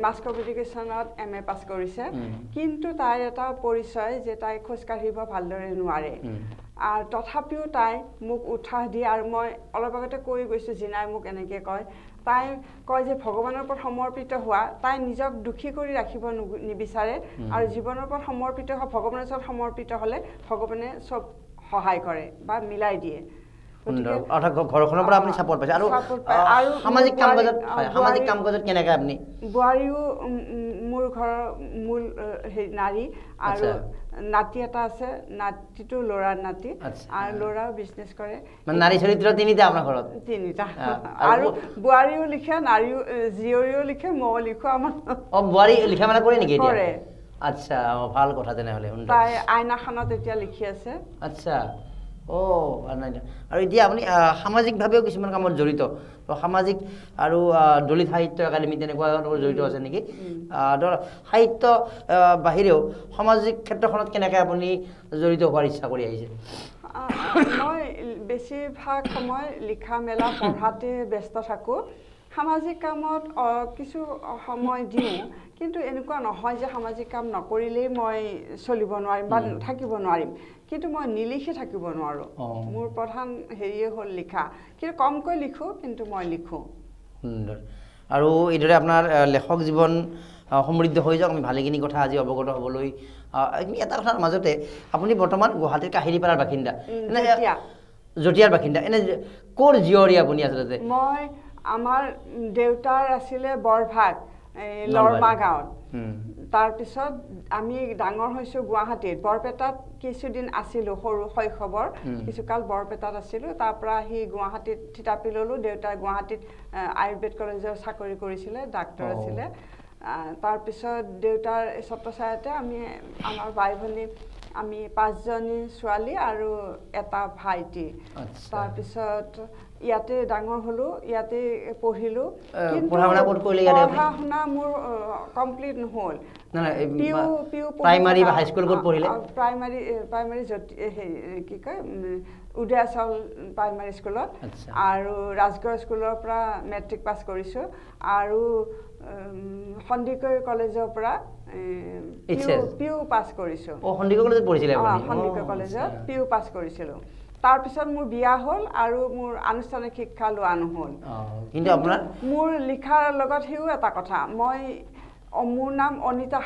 মাছ কমিউনিকেশ্যনত MA পাছ কৰিছে কিন্তু তাইৰ এটা পৰিচয় যে তাই খোজ কাঢ়িব ভালদৰে নোৱাৰে আৰু তথাপিও তাই মোক উৎসাহ দিয়ে আৰু মই অলপ আগতে কৈ গৈছোঁ জিনাই মোক এনেকৈ কয় তাই কয় যে ভগৱানৰ ওপৰত সমৰ্পিত হোৱা তাই নিজক দুখী কৰি ৰাখিব নিবিচাৰে আৰু জীৱনৰ ওপৰত সমৰ্পিত হোৱা ভগৱানৰ ওচৰত সমৰ্পিত হ'লে ভগৱানে চব সহায় কৰে বা মিলাই দিয়ে ঘৰখনৰ পৰা আপুনি ছাপোৰ্ট পাইছে আৰু সামাজিক কাম কাজত কেনেকৈ আপুনি বোৱাৰীও মোৰ ঘৰৰ মূল নাৰী আৰু নাতি এটা আছে নাতিটো ল'ৰাৰ নাতি আৰু ল'ৰাও বিজনেছ কৰে নাৰী চৰিত্ৰ তিনিটা আপোনাৰ ঘৰত তিনিটা আৰু বোৱাৰীও লিখে নাৰীও জীয়ৰীও লিখে ময়ো লিখোঁ আমাৰ বোৱাৰী লিখা মেলা কৰে নেকি কৰে আচ্ছা ভাল কথা তেনেহ'লে তাই আইনাখনত এতিয়া লিখি আছে আচ্ছা আৰু এতিয়া আপুনি সামাজিকভাৱেও কিছুমান কামত জড়িত সামাজিক আৰু দলিত সাহিত্য একাডেমি তেনেকুৱা জড়িত আছে নেকি সাহিত্য বাহিৰেও সামাজিক ক্ষেত্ৰখনত কেনেকৈ আপুনি জড়িত হোৱাৰ ইচ্ছা কৰি আহিছে মই বেছিভাগ সময় লিখা মেলা পঢ়াতে ব্যস্ত থাকোঁ সামাজিক কামত কিছু সময় দিওঁ কিন্তু এনেকুৱা নহয় যে সামাজিক কাম নকৰিলেই মই চলিব নোৱাৰিম বা থাকিব নোৱাৰিম কিন্তু মই নিলিখি থাকিব নোৱাৰোঁ মোৰ প্ৰধান হেৰিয়ে হ'ল লিখা কিন্তু কমকৈ লিখোঁ কিন্তু মই লিখোঁ সুন্দৰ আৰু এইদৰে আপোনাৰ লেখক জীৱন সমৃদ্ধ হৈ যাওক আমি ভালেখিনি কথা আজি অৱগত হ'বলৈ এটা কথাৰ মাজতে আপুনি বৰ্তমান গুৱাহাটীৰ কাহিৰীপাৰাৰ বাসিন্দা জটিয়াৰ বাসিন্দা এনে ক'ৰ জীয়ৰী আপুনি আচলতে মই আমাৰ দেউতাৰ আছিলে বৰভাগ লৰমা গাঁৱত তাৰপিছত আমি ডাঙৰ হৈছোঁ গুৱাহাটীত বৰপেটাত কিছুদিন আছিলোঁ সৰু শৈশৱৰ কিছুকাল বৰপেটাত আছিলোঁ তাৰ পৰা আহি গুৱাহাটীত থিতাপি ল'লোঁ দেউতাই গুৱাহাটীত আয়ুৰ্বেদ কলেজৰ চাকৰি কৰিছিলে ডাক্তৰ আছিলে তাৰপিছত দেউতাৰ ছত্ৰছায়াতে আমি আমাৰ বাই ভনী আমি 5জনী ছোৱালী আৰু এটা ভাইটি তাৰপিছত ইয়াতে ডাঙৰ হ'লোঁ ইয়াতে পঢ়িলোঁ কিন্তু পঢ়া শুনা মোৰ কমপ্লিট নহ'ল প্ৰাইমাৰী বা হাইস্কুল ক'ত পঢ়িলে প্ৰাইমাৰী কি কয় উদয়াচল প্ৰাইমাৰী স্কুলত আৰু ৰাজগড় স্কুলৰ পৰা মেট্ৰিক পাছ কৰিছোঁ আৰু সন্দিকৈ কলেজৰ পৰা পিউ পাছ কৰিছোঁ সন্দিকৈ কলেজত পঢ়িছিলে সন্দিকৈ কলেজত পিউ পাছ কৰিছিলোঁ তাৰপিছত মোৰ বিয়া হ'ল আৰু মোৰ আনুষ্ঠানিক শিক্ষা লোৱা নহ'ল কিন্তু আপোনাৰ মোৰ লিখাৰ লগত সিও এটা কথা মই মোৰ নাম অনিতা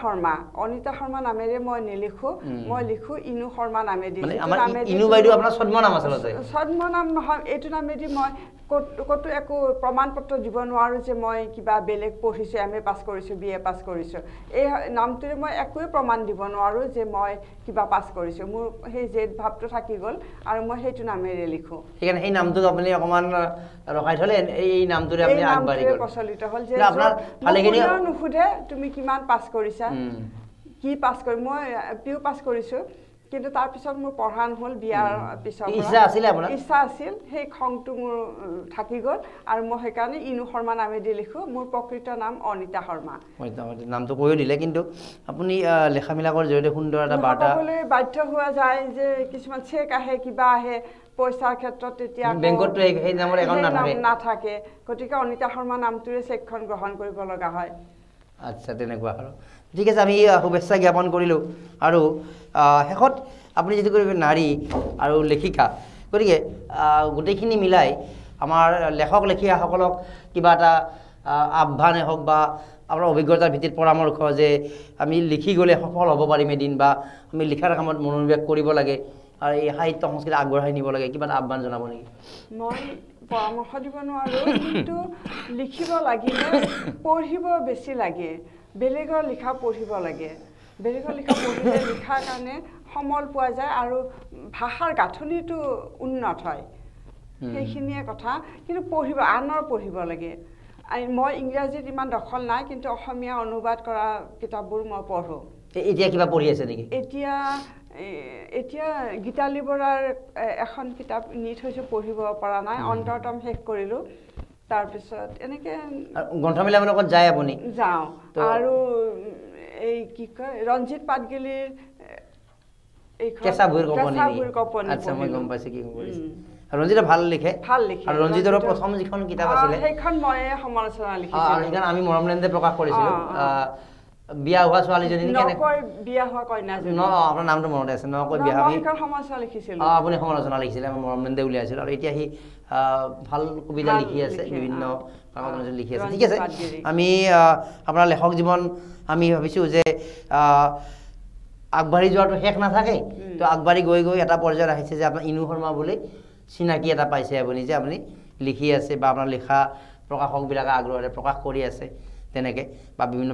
শৰ্মা নামেৰে মই নিলিখোঁ মই লিখোঁ ইনু শৰ্মা নামেদি ছদ্ম নাম নহয় এইটো নামেদি মই ক'তো একো প্ৰমাণ পত্ৰ দিব নোৱাৰোঁ যে মই কিবা বেলেগ পঢ়িছোঁ MA পাছ কৰিছোঁ BA পাছ কৰিছোঁ এই নামটোৰে মই একোৱে প্ৰমাণ দিব নোৱাৰোঁ যে মই কিবা পাছ কৰিছোঁ মোৰ সেই জেদ ভাৱটো থাকি গ'ল আৰু মই সেইটো নামেৰে লিখোঁ সেইকাৰণে সেই নামটো আপুনি অকণমান ৰখাই থ'লে এই নামটোৰে আপুনি আগবাঢ়ি গ'ল প্ৰচলিত হ'ল যে কোনেও নুসুধে তুমি কিমান পাছ কৰিছা কি পাছ কৰি মই পিউ পাছ কৰিছোঁ কিন্তু তাৰপিছত মোৰ পঢ়া নহ'ল বিয়াৰ পিছত ইচ্ছা আছিল সেই খংটো মোৰ থাকি গ'ল আৰু মই সেইকাৰণে ইনু শৰ্মা নামেদি লিখোঁ মোৰ প্ৰকৃত নাম অনিতা শৰ্মা নামটো কৈও দিলে কিন্তু আপুনি লেখা মেলাকৰ জৰিয়তে সুন্দৰ এটা বাৰ্তা ক'বলৈ বাধ্য হোৱা যায় যে কিছুমান চেক আহে কিবা আহে পইচাৰ ক্ষেত্ৰত তেতিয়া বেংকত সেই নামৰ একাউণ্ট নাথাকে গতিকে অনিতা শৰ্মা নামটোৰে চেকখন গ্ৰহণ কৰিব লগা হয় আচ্ছা তেনেকুৱা আৰু ঠিক আছে আমি শুভেচ্ছা জ্ঞাপন কৰিলোঁ আৰু শেষত আপুনি যিটো কৰিব নাৰী আৰু লেখিকা গতিকে গোটেইখিনি মিলাই আমাৰ লেখক লেখিকাসকলক কিবা এটা আহ্বানে হওক বা আপোনাৰ অভিজ্ঞতাৰ ভিত্তিত পৰামৰ্শ যে আমি লিখি গ'লে সফল হ'ব পাৰিম এদিন বা আমি লিখাৰ কামত মনোনিৱেশ কৰিব লাগে আৰু এই সাহিত্য সংস্কৃতি আগবঢ়াই নিব লাগে কিবা এটা আহ্বান জনাব নেকি মই পৰামৰ্শ দিব নোৱাৰোঁ কিন্তু লিখিব লাগিলে পঢ়িব বেছি লাগে বেলেগৰ লিখা পঢ়িব লাগে বেলেগৰ লিখা পঢ়িলে লিখাৰ কাৰণে সমল পোৱা যায় আৰু ভাষাৰ গাঁথনিটো উন্নত হয় সেইখিনিয়ে কথা কিন্তু আনৰ পঢ়িব লাগে মই ইংৰাজীত ইমান দখল নাই কিন্তু অসমীয়া অনুবাদ কৰা কিতাপবোৰ মই পঢ়োঁ এতিয়া কিবা পঢ়ি আছে নেকি এতিয়া গীতালি বৰাৰ এখন কিতাপ নি থৈছোঁ পঢ়িব পৰা নাই অন্তৰতম শেষ কৰিলোঁ তাৰপিছত এনেকৈ গ্ৰন্থমেলাবিলাকত যায় আপুনি যাওঁ আৰু এই কি কয় ৰঞ্জিত পাটগিলিৰ কেঁচা ভূঁইৰ কপনি আচ্ছা মই গম পাইছোঁ কি কৰিছে ৰঞ্জিতে ভাল লিখে আৰু ৰঞ্জিতৰ প্ৰথম যিখন কিতাপ আছিলে সেইখন মই সমালোচনা লিখিছিলোঁ আৰু সেইখন আমি মৰমলেন্দে প্ৰকাশ কৰিছিলোঁ বিয়া হোৱা ছোৱালীজনী নকৈ বিয়া হোৱা কইনাজনী আপোনাৰ নামটো মনত আছে নকৈ বিয়া মই সেইখন সমালোচনা লিখিছিলোঁ আপুনি সমালোচনা লিখিছিলে আমি মৰমলেন্দে উলিয়াইছিলোঁ আৰু এতিয়া সি ভাল কবিতা লিখি আছে বিভিন্ন কাকত লিখি আছে ঠিক আছে আমি আপোনাৰ লেখক জীৱন আমি ভাবিছোঁ যে আগবাঢ়ি যোৱাটো শেষ নাথাকে তো আগবাঢ়ি গৈ গৈ এটা পৰ্যায়ত আহিছে যে আপোনাৰ ইনু শৰ্মা বুলি চিনাকি এটা পাইছে আপুনি যে আপুনি লিখি আছে বা আপোনাৰ লিখা প্ৰকাশকবিলাকে আগ্ৰহেৰে প্ৰকাশ কৰি আছে তেনেকৈ বা বিভিন্ন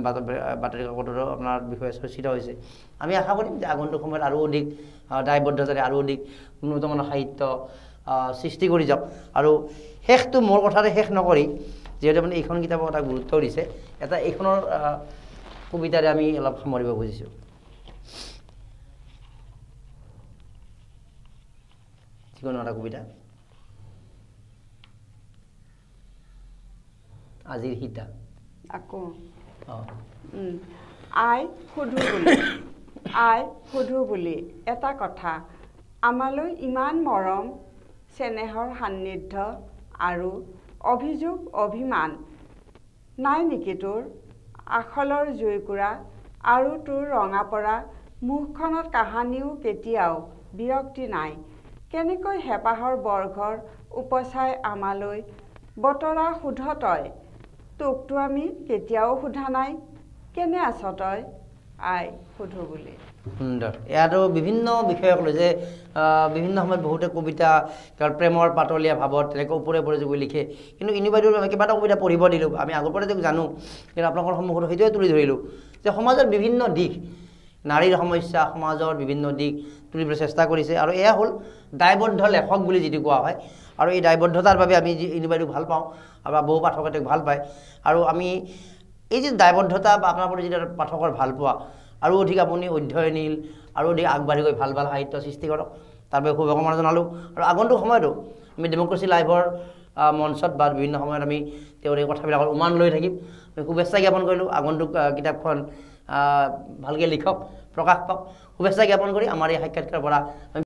বাতৰি কাকতৰো আপোনাৰ বিষয়ে চৰ্চিত হৈছে আমি আশা কৰিম যে আগন্তুক সময়ত আৰু অধিক দায়বদ্ধতাৰে আৰু অধিক উন্নতমানৰ সাহিত্য সৃষ্টি কৰি যাওক আৰু শেষটো মোৰ কথাৰে শেষ নকৰি যিহেতু আপুনি এইখন কিতাপক এটা গুৰুত্ব দিছে এটা এইখনৰ কবিতাৰে আমি অলপ সামৰিব খুজিছোঁ যিকোনো এটা কবিতা আজিৰ সীতা আকৌ আই সুধো বুলি এটা কথা আমালৈ ইমান মৰম চেনেহৰ সান্নিধ্য আৰু অভিযোগ অভিমান নাই নেকি তোৰ আখলৰ জুইকুৰা আৰু তোৰ ৰঙা পৰা মুখখনত কাহানিও কেতিয়াও বিৰক্তি নাই কেনেকৈ হেঁপাহৰ বৰঘৰ উপচাই আমালৈ বতৰা সোধ তই তোকতো আমি কেতিয়াও সোধা নাই কেনে আছ তই আই সুধো বুলি সুন্দৰ ইয়াতো বিভিন্ন বিষয়ক লৈ যে বিভিন্ন সময়ত বহুতে কবিতা প্ৰেমৰ পাতলীয়া ভাৱত তেনেকৈ ওপৰে ওপৰে যোগৈ লিখে কিন্তু ইনু বাইদেউৰ আমি কিবা এটা কবিতা পঢ়িব দিলোঁ আমি আগৰ পৰাই তেওঁক জানো কিন্তু আপোনালোকৰ সন্মুখত সেইটোৱে তুলি ধৰিলোঁ যে সমাজৰ বিভিন্ন দিশ নাৰীৰ সমস্যা সমাজৰ বিভিন্ন দিশ তুলিবলৈ চেষ্টা কৰিছে আৰু এয়া হ'ল দায়বদ্ধ লেখক বুলি যিটো কোৱা হয় আৰু এই দায়বদ্ধতাৰ বাবে আমি ইনু বাইদেউক ভাল পাওঁ আৰু বহু পাঠকে তেওঁক ভাল পায় আৰু আমি এই যে দায়বদ্ধতা বা আপোনাৰ প্ৰতি যিটো পাঠকৰ ভাল পোৱা আৰু অধিক আপুনি অধ্যয়নশীল আৰু অধিক আগবাঢ়ি গৈ ভাল ভাল সাহিত্য সৃষ্টি কৰক তাৰ বাবে শুভকামনা জনালোঁ আৰু আগন্তুক সময়তো আমি ডেম'ক্ৰেচি লাইভৰ মঞ্চত বা বিভিন্ন সময়ত আমি তেওঁৰ এই কথাবিলাকৰ উমান লৈ থাকিম আমি শুভেচ্ছা জ্ঞাপন কৰিলোঁ আগন্তুক কিতাপখন ভালকৈ লিখক প্ৰকাশ পাওক শুভেচ্ছা জ্ঞাপন কৰি আমাৰ এই সাক্ষাৎকাৰৰ পৰা